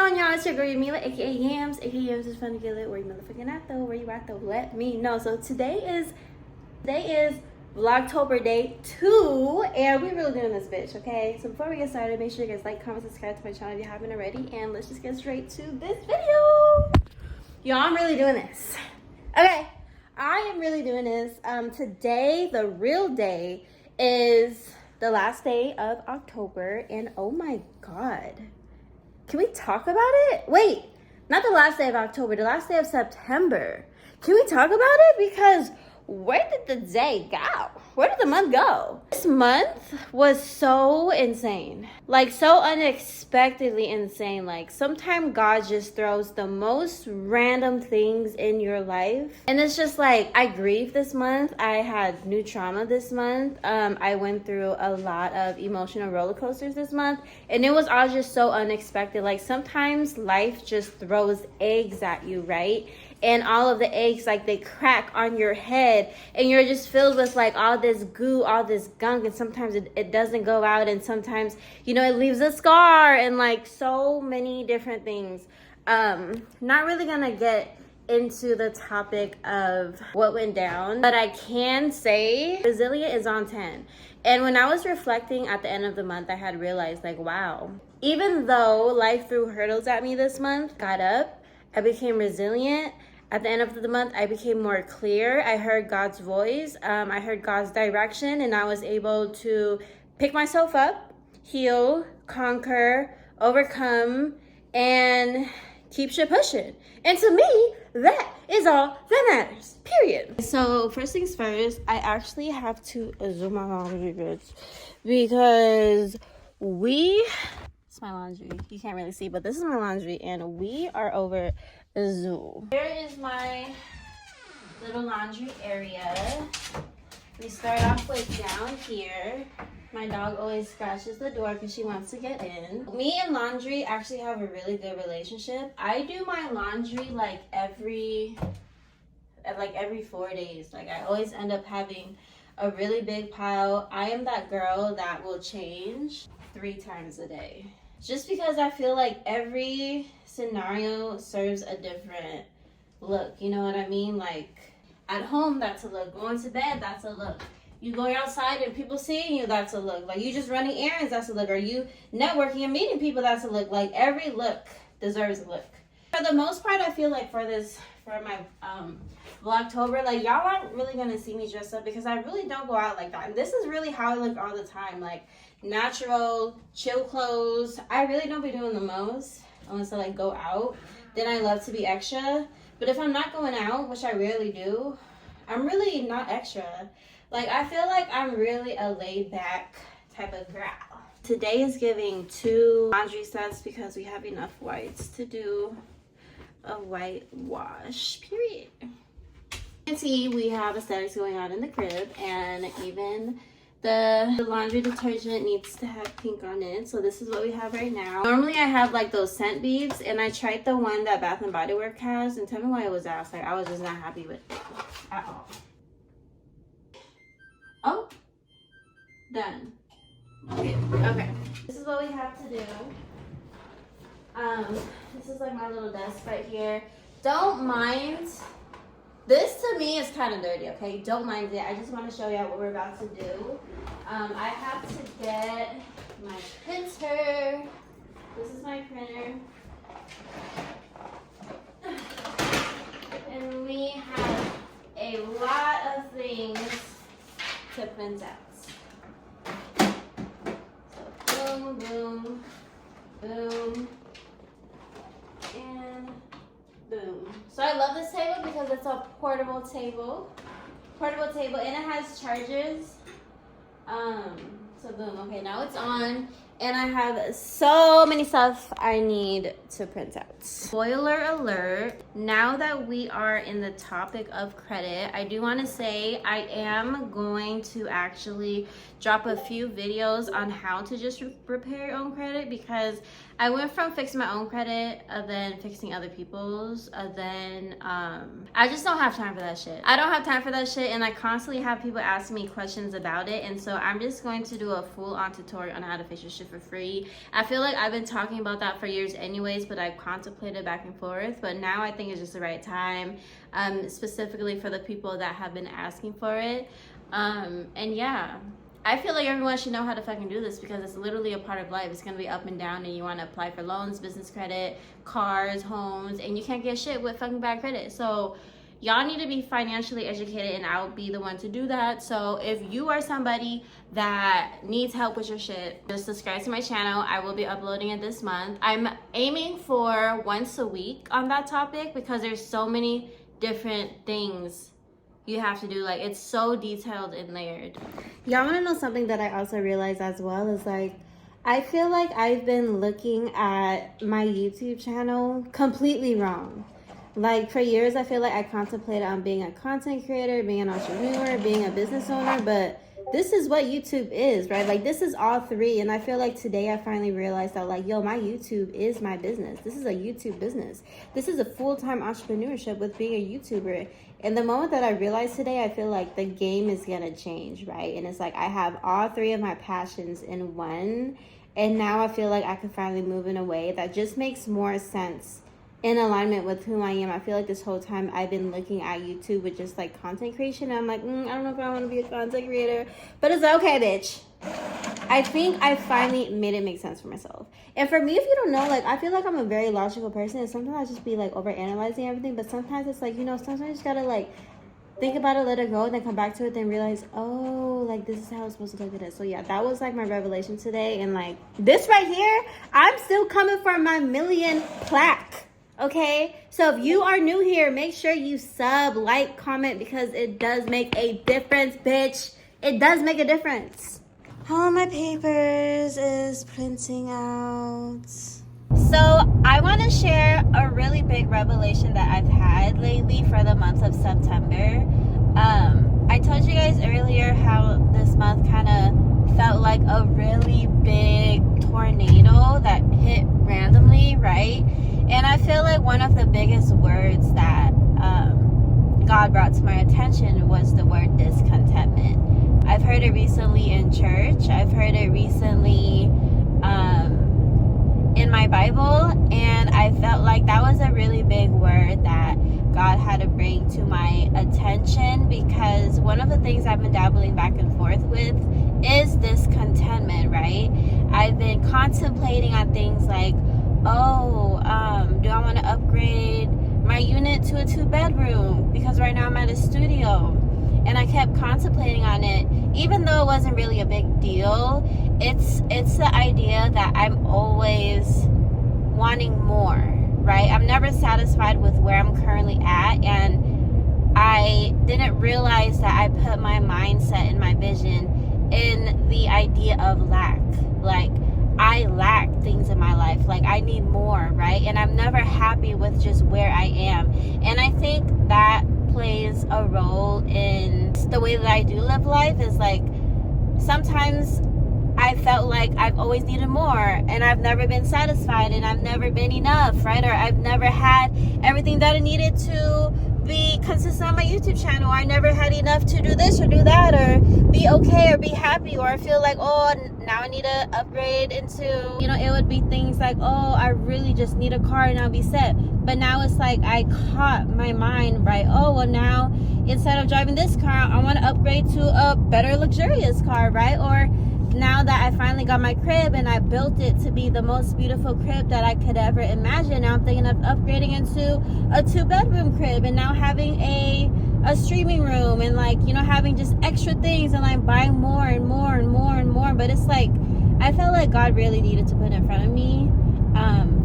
on, y'all? It's your girl Yamila, aka Yams, aka Yams is fun to get lit. Where you motherfucking at though? Where you at though? Let me know. So today is Vlogtober day 2, and we're really doing this bitch, okay? So before we get started, make sure you guys like, comment, subscribe to my channel if you haven't already, and let's just get straight to this video. Y'all, I'm really doing this. Okay, I am really doing this. Today, the real day, is the last day of October, and oh my god. Can we talk about it? Wait, not the last day of October, the last day of September. Can we talk about it? Because where did the day go? Where did the month go? This month was so insane. Like, so unexpectedly insane. Like, sometimes God just throws the most random things in your life. And it's just like, I grieved this month. I had new trauma this month. I went through a lot of emotional roller coasters this month. And it was all just so unexpected. Like, sometimes life just throws eggs at you, right? And all of the eggs, like, they crack on your head, and you're just filled with like all this goo, all this gunk, and sometimes it doesn't go out, and sometimes, you know, it leaves a scar, and like so many different things. Not really gonna get into the topic of what went down, but I can say resilient is on 10. And when I was reflecting at the end of the month, I had realized, like, wow, even though life threw hurdles at me this month, got up, I became resilient. At the end of the month, I became more clear. I heard God's voice. I heard God's direction, and I was able to pick myself up, heal, conquer, overcome, and keep shit pushing. And to me, that is all that matters, period. So first things first, I actually have to zoom my laundry bits because it's my laundry. You can't really see, but this is my laundry, and we are over Zoom. Here is my little laundry area. We start off with down here. My dog always scratches the door because she wants to get in. Me and laundry actually have a really good relationship. I do my laundry like every 4 days. Like, I always end up having a really big pile. I am that girl that will change 3 times a day. Just because I feel like every scenario serves a different look. You know what I mean? Like, at home, that's a look. Going to bed, that's a look. You going outside and people seeing you, that's a look. Like, you just running errands, that's a look. Or you networking and meeting people, that's a look. Like, every look deserves a look. For the most part, I feel like for my Vlogtober, like, y'all aren't really gonna see me dressed up because I really don't go out like that. And this is really how I look all the time. Like, natural, chill clothes. I really don't be doing the most unless I like go out. Then I love to be extra. But if I'm not going out, which I rarely do, I'm really not extra. Like, I feel like I'm really a laid back type of girl. Today is giving 2 laundry sets because we have enough whites to do a white wash, period. You can see we have aesthetics going on in the crib, and even the laundry detergent needs to have pink on it. So this is what we have right now. Normally I have like those scent beads, and I tried the one that Bath and Body Works has, and tell me why it was ass. Like, I was just not happy with it at all. Oh, done. Okay. This is what we have to do. This is like my little desk right here. Don't mind. This to me is kind of dirty, okay? Don't mind it. I just want to show y'all what we're about to do. I have to get my printer. This is my printer. And we have a lot of things to print out. So boom, boom, boom, and boom. So I love this table because it's a portable table, and it has chargers. So boom. Okay, now it's on, and I have so many stuff I need to print out. Spoiler alert, now that we are in the topic of credit, I do want to say I am going to actually drop a few videos on how to just repair your own credit, because I went from fixing my own credit, then fixing other people's, then I just don't have time for that shit. I don't have time for that shit, and I constantly have people asking me questions about it, and so I'm just going to do a full-on tutorial on how to fix your shit for free. I feel like I've been talking about that for years anyways, but I've contemplated back and forth. But now I think it's just the right time, specifically for the people that have been asking for it. And yeah, I feel like everyone should know how to fucking do this because it's literally a part of life. It's gonna be up and down, and you want to apply for loans, business credit, cars, homes, and you can't get shit with fucking bad credit. So y'all need to be financially educated, and I'll be the one to do that. So if you are somebody that needs help with your shit, just subscribe to my channel. I will be uploading it this month. I'm aiming for once a week on that topic because there's so many different things you have to do. Like, it's so detailed and layered. Y'all want to know something that I also realized as well is, like, I feel like I've been looking at my YouTube channel completely wrong. Like, for years, I feel like I contemplated on being a content creator, being an entrepreneur, being a business owner, but this is what YouTube is, right? Like, this is all three, and I feel like today I finally realized that, like, yo, my YouTube is my business. This is a YouTube business. This is a full-time entrepreneurship with being a YouTuber. And the moment that I realized today, I feel like the game is gonna change, right? And it's like I have all three of my passions in one, and now I feel like I can finally move in a way that just makes more sense in alignment with who I am. I feel like this whole time I've been looking at YouTube with just like content creation. I'm like, I don't know if I want to be a content creator, but it's okay, bitch. I think I finally made it make sense for myself. And for me, if you don't know, like, I feel like I'm a very logical person, and sometimes I just be like over analyzing everything, but sometimes it's like, you know, sometimes you just gotta like think about it, let it go, and then come back to it, then realize, oh, like, this is how it's supposed to look at it. So yeah, that was like my revelation today. And like this right here, I'm still coming for my 1 million plaque. Okay, so if you are new here, make sure you sub, like, comment, because it does make a difference, bitch. It does make a difference. All my papers is printing out. So I want to share a really big revelation that I've had lately for the month of September. I told you guys earlier how this month kind of felt like a really big tornado that hit randomly, right? And I feel like one of the biggest words that God brought to my attention was the word discontentment. I've heard it recently in church. I've heard it recently in my Bible. And I felt like that was a really big word that God had to bring to my attention, because one of the things I've been dabbling back and forth with is discontentment, right? I've been contemplating on things like, do I want to upgrade my unit to a 2-bedroom? Because right now I'm at a studio. And I kept contemplating on it, even though it wasn't really a big deal. It's the idea that I'm always wanting more, right? I'm never satisfied with where I'm currently at, and I didn't realize that I put my mindset and my vision in the idea of lack. Like, I lack things in my life. Like, I need more, right? And I'm never happy with just where I am. And I think that plays a role in the way that I do live life. Is like, sometimes I felt like I've always needed more, and I've never been satisfied, and I've never been enough, right? Or I've never had everything that I needed to be consistent on my YouTube channel. I never had enough to do this or do that, or be okay or be happy, or I feel like, oh, now I need to upgrade into, you know, it would be things like, oh, I really just need a car and I'll be set. But now it's like I caught my mind, right? Oh, well, now instead of driving this car, I want to upgrade to a better luxurious car, right? Or now that I finally got my crib and I built it to be the most beautiful crib that I could ever imagine, now I'm thinking of upgrading into a 2-bedroom crib, and now having a streaming room, and like, you know, having just extra things, and like buying more and more and more and more. But it's like, I felt like God really needed to put in front of me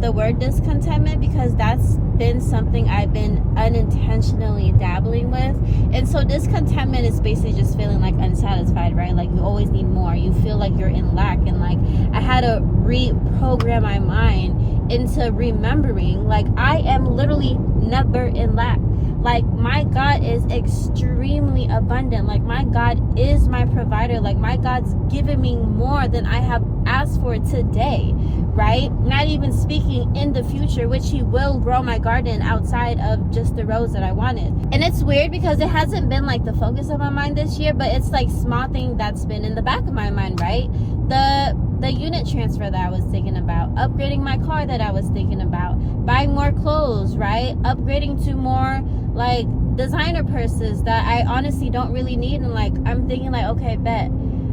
the word discontentment, because that's been something I've been unintentionally dabbling with. And so discontentment is basically just feeling like unsatisfied, right? Like, you always need more. You feel like you're in lack. And like, I had to reprogram my mind into remembering, like, I am literally never in lack. Like, my God is extremely abundant. Like, my God is my provider. Like, my God's given me more than I have asked for today, right? Not even speaking in the future, which He will grow my garden outside of just the rows that I wanted. And it's weird because it hasn't been like the focus of my mind this year, but it's like small thing that's been in the back of my mind, right? The the unit transfer that I was thinking about, upgrading my car that I was thinking about, buying more clothes, right? Upgrading to more like designer purses that I honestly don't really need, and like I'm thinking like, okay, bet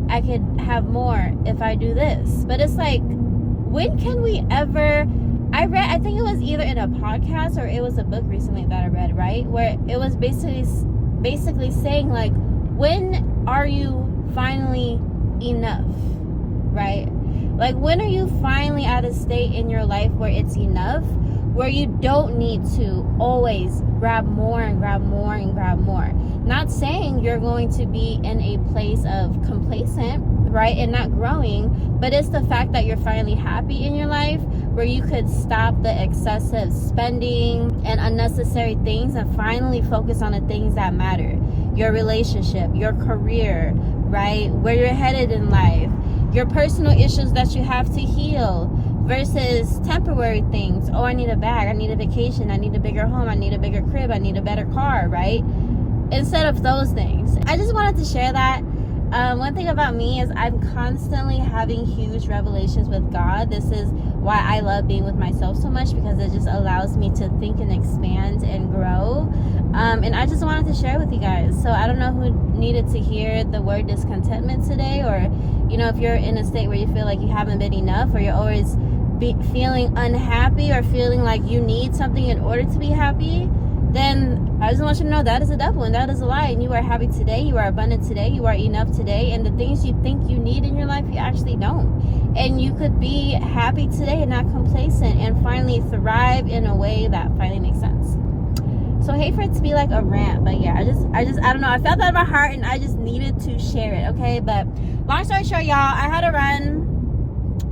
I could have more if I do this. But it's like, when can we ever? I think it was either in a podcast or it was a book recently that I read, right, where it was basically saying like, when are you finally enough, right? Like, when are you finally at a state in your life where it's enough, where you don't need to always grab more and grab more and grab more? Not saying you're going to be in a place of complacent, right, and not growing, but it's the fact that you're finally happy in your life, where you could stop the excessive spending and unnecessary things and finally focus on the things that matter. Your relationship, your career, right, where you're headed in life, your personal issues that you have to heal, versus temporary things. Oh, I need a bag, I need a vacation, I need a bigger home, I need a bigger crib, I need a better car, right? Instead of those things. I just wanted to share that. One thing about me is I'm constantly having huge revelations with God. This is why I love being with myself so much, because it just allows me to think and expand and grow. And I just wanted to share with you guys. So I don't know who needed to hear the word discontentment today, or, you know, if you're in a state where you feel like you haven't been enough, or you're always feeling unhappy, or feeling like you need something in order to be happy, then I just want you to know that is a devil and that is a lie. And you are happy today, you are abundant today, you are enough today, and the things you think you need in your life, you actually don't. And you could be happy today and not complacent, and finally thrive in a way that finally makes sense. So I hate for it to be like a rant, but yeah, I don't know, I felt that in my heart and I just needed to share it, okay? But long story short, y'all, I had to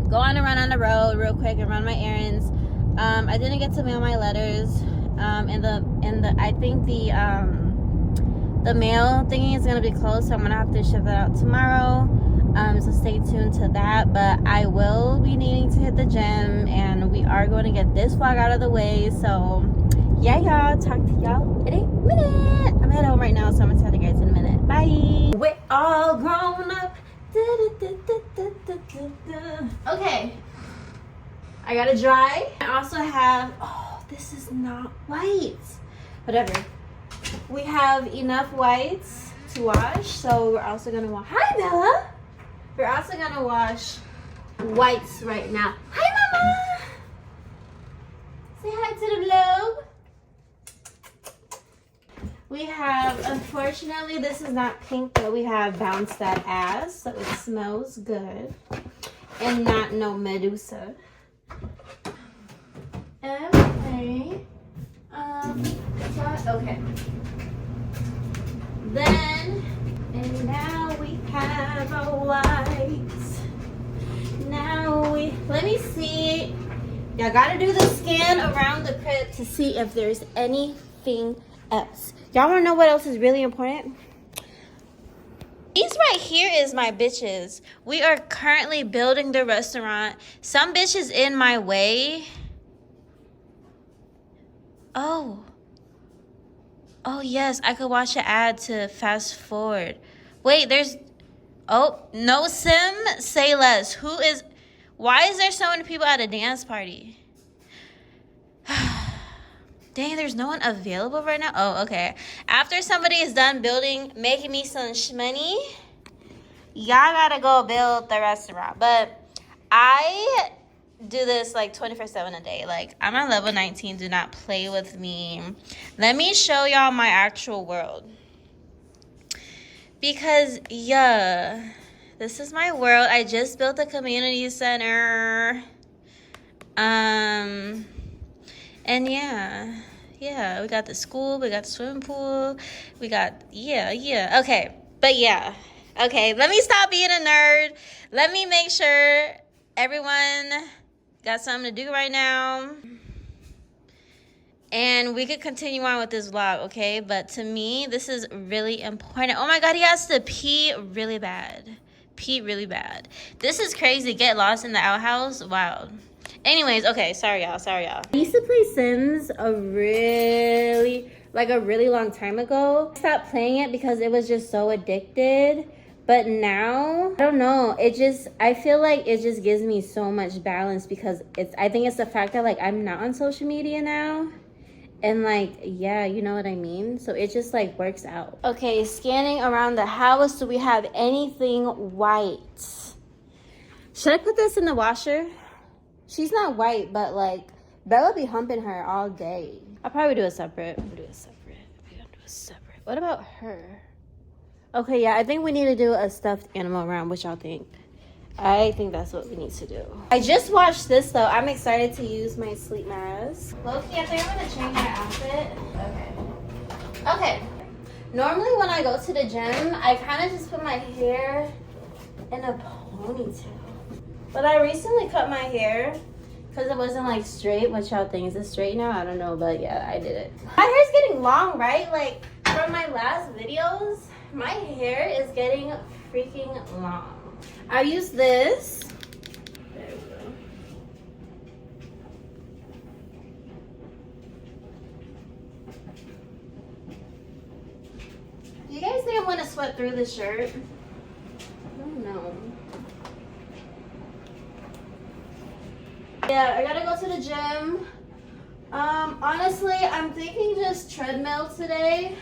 go on a run on the road real quick and run my errands. I didn't get to mail my letters. I think the mail thingy is gonna be closed, so I'm gonna have to ship that out tomorrow. So stay tuned to that. But I will be needing to hit the gym, and we are going to get this vlog out of the way. So yeah, y'all, talk to y'all in a minute. I'm headed home right now, so I'm gonna tell you guys in a minute. Bye. We're all grown up. Okay, I gotta dry. I also have, oh, this is not white. Whatever. We have enough whites to wash, so we're also gonna wash. Hi, Bella. We're also gonna wash whites right now. Hi, Mama. Say hi to the vlog. We have, unfortunately, this is not pink, but we have Bounce That Ass, so it smells good. And not no Medusa. Okay. Okay. Then, and now we have our whites. Now let me see. Y'all gotta do the scan around the crib to see if there's anything else. Y'all wanna know what else is really important? These right here is my bitches. We are currently building the restaurant. Some bitch is in my way. Oh yes, I could watch an ad to fast forward. Wait, no sim, say less. Why is there so many people at a dance party? Dang, there's no one available right now? Oh, okay. After somebody is done making me some shmoney, y'all gotta go build the restaurant. But I do this like 24/7 a day. Like, I'm on level 19. Do not play with me. Let me show y'all my actual world. Because, yeah, this is my world. I just built a community center. And yeah, we got the school, we got the swimming pool, we got, yeah. Okay, but yeah. Okay, let me stop being a nerd. Let me make sure everyone got something to do right now. And we could continue on with this vlog, okay? But to me, this is really important. Oh my God, he has to pee really bad. This is crazy. Get lost in the outhouse. Wow. Anyways, okay, sorry y'all. I used to play Sims a really long time ago. I stopped playing it because it was just so addicted. But now, I don't know, I feel like it just gives me so much balance because I think it's the fact that like I'm not on social media now. And like, yeah, you know what I mean? So it just like works out. Okay, scanning around the house. Do we have anything white? Should I put this in the washer? She's not white, but like Bella be humping her all day. I'll probably do a separate. We're gonna do a separate. What about her? Okay, yeah, I think we need to do a stuffed animal round. What y'all think? I think that's what we need to do. I just watched this though. I'm excited to use my sleep mask. Loki, I think I'm gonna change my outfit. Okay. Normally when I go to the gym, I kind of just put my hair in a ponytail. But I recently cut my hair because it wasn't like straight. What y'all think? Is it straight now? I don't know, but yeah, I did it. My hair's getting long, right? Like from my last videos, my hair is getting freaking long. I use this. There we go. Do you guys think I'm gonna sweat through this shirt? I don't know. Yeah, I gotta go to the gym. Honestly, I'm thinking just treadmill today.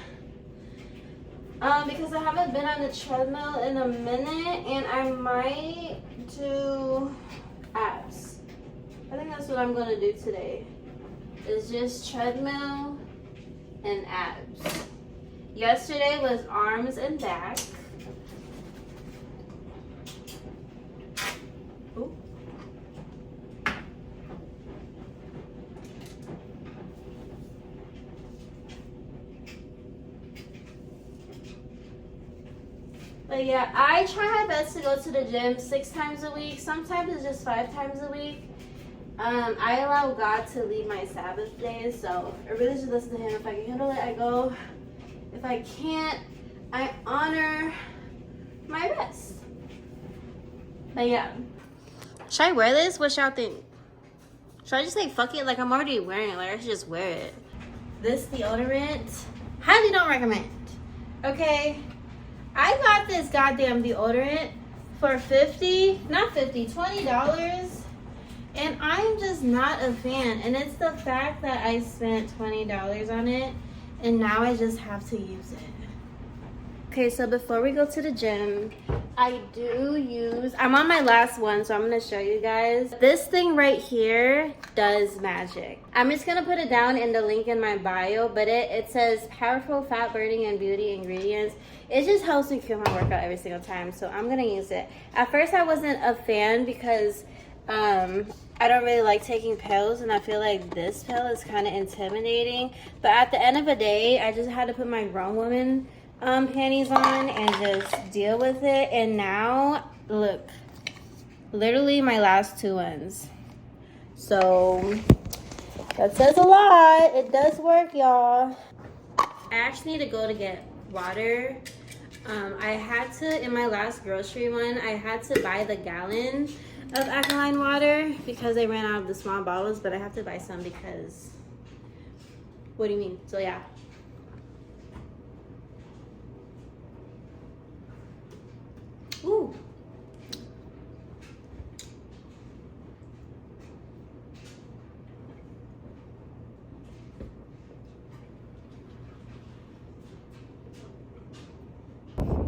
Because I haven't been on the treadmill in a minute, and I might do abs. I think that's what I'm gonna do today. Is just treadmill and abs. Yesterday was arms and back. Ooh. But yeah, I try my best to go to the gym 6 times a week. Sometimes it's just 5 times a week. I allow God to lead my Sabbath days, so I really just listen to Him. If I can handle it, I go. If I can't, I honor my rest. But yeah. Should I wear this? What y'all think? Should I just say fuck it? Like I'm already wearing it. Like I should just wear it. This deodorant, highly don't recommend. Okay. I got this goddamn deodorant for $20, and I'm just not a fan. And it's the fact that I spent $20 on it, and now I just have to use it. Okay, so before we go to the gym, I'm on my last one, so I'm gonna show you guys. This thing right here does magic. I'm just gonna put it down in the link in my bio, but it says powerful fat burning and beauty ingredients. It just helps me kill my workout every single time, so I'm gonna use it. At first I wasn't a fan because I don't really like taking pills, and I feel like this pill is kind of intimidating, but at the end of the day, I just had to put my grown woman panties on and just deal with it. And now look, literally my last 2 ones, so that says a lot. It does work, y'all. I actually need to go to get water. I had to, in my last grocery one, I had to buy the gallon of alkaline water because they ran out of the small bottles, but I have to buy some because, what do you mean? So yeah. Ooh.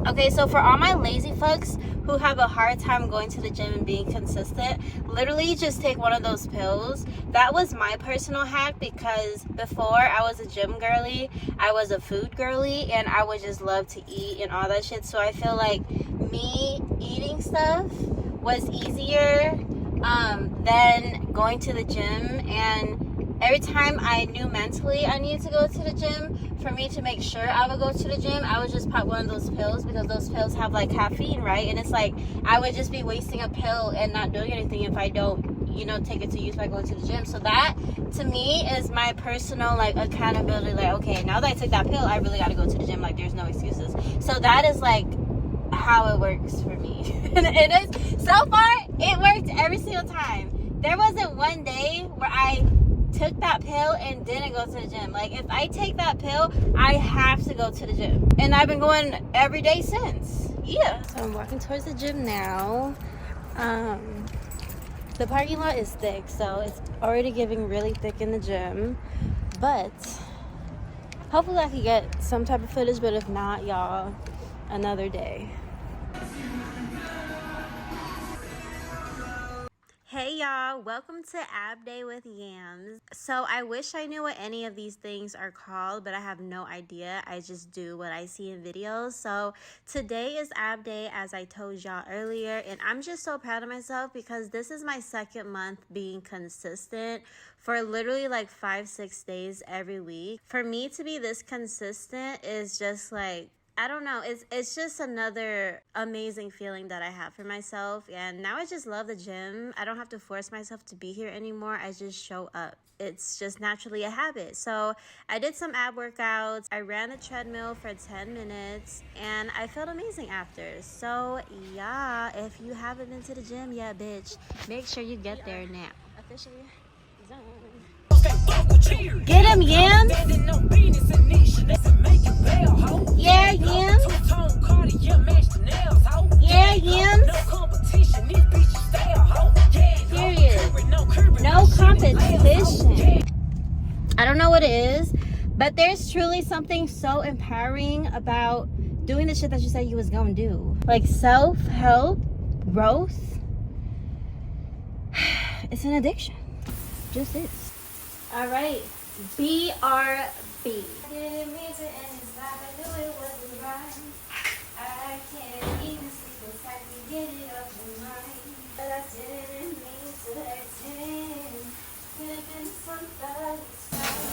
Okay, so for all my lazy fucks who have a hard time going to the gym and being consistent, literally just take one of those pills. That was my personal hack, because before I was a gym girly, I was a food girly, and I would just love to eat and all that shit. So I feel like me eating stuff was easier than going to the gym. And every time I knew mentally I needed to go to the gym, for me to make sure I would go to the gym, I would just pop one of those pills, because those pills have like caffeine, right? And it's like I would just be wasting a pill and not doing anything if I don't, you know, take it to use by going to the gym. So that to me is my personal like accountability. Like, okay, now that I took that pill, I really got to go to the gym. Like, there's no excuses. So that is like how it works for me. And it is, so far it worked every single time. There wasn't one day where I took that pill and didn't go to the gym. Like, if I take that pill, I have to go to the gym, and I've been going every day since. Yeah. So I'm walking towards the gym now. The parking lot is thick, so it's already giving really thick in the gym. But hopefully I can get some type of footage, but if not, y'all, another day. Hey y'all, welcome to Ab Day with Yams. So I wish I knew what any of these things are called, but I have no idea. I just do what I see in videos. So today is Ab Day, as I told y'all earlier, and I'm just so proud of myself because this is my second month being consistent for literally like 5-6 days every week. For me to be this consistent is just like, I don't know, it's just another amazing feeling that I have for myself. And now I just love the gym. I don't have to force myself to be here anymore. I just show up. It's just naturally a habit. So I did some ab workouts. I ran the treadmill for 10 minutes and I felt amazing after. So yeah, if you haven't been to the gym yet, bitch, make sure you get there now. Officially done. Get him, Yams! Yeah, Yams! Yeah, Yams! Period. No competition. I don't know what it is, but there's truly something so empowering about doing the shit that you said you was gonna do. Like self-help, growth. It's an addiction. Just is. Alright. BRB. Didn't mean to end this life. I knew it wasn't right. I can't even sleep inside me. Get it off your mind. But I didn't mean to attend. Could have been somebody's fight.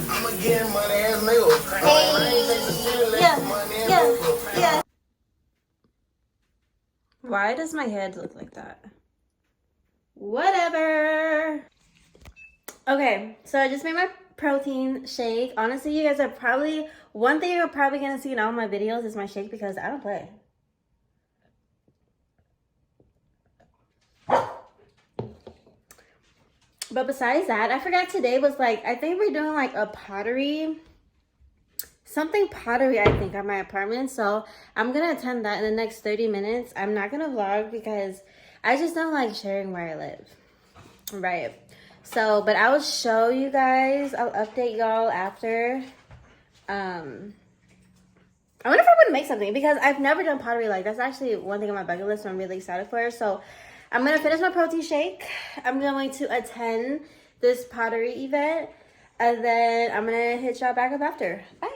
I'ma get money ass nigga. Yeah. Why does my head look like that? Whatever. Okay, so I just made my protein shake. Honestly, you guys are probably, one thing you're probably gonna see in all my videos is my shake because I don't play. But besides that, I forgot today was like, I think we're doing like a pottery, something pottery, I think, at my apartment. So I'm gonna attend that in the next 30 minutes. I'm not gonna vlog because I just don't like sharing where I live. Right. So, but I will show you guys. I'll update y'all after. I wonder if I would make something because I've never done pottery. Like, that's actually one thing on my bucket list I'm really excited for. So I'm going to finish my protein shake. I'm going to attend this pottery event. And then I'm going to hit y'all back up after. Bye.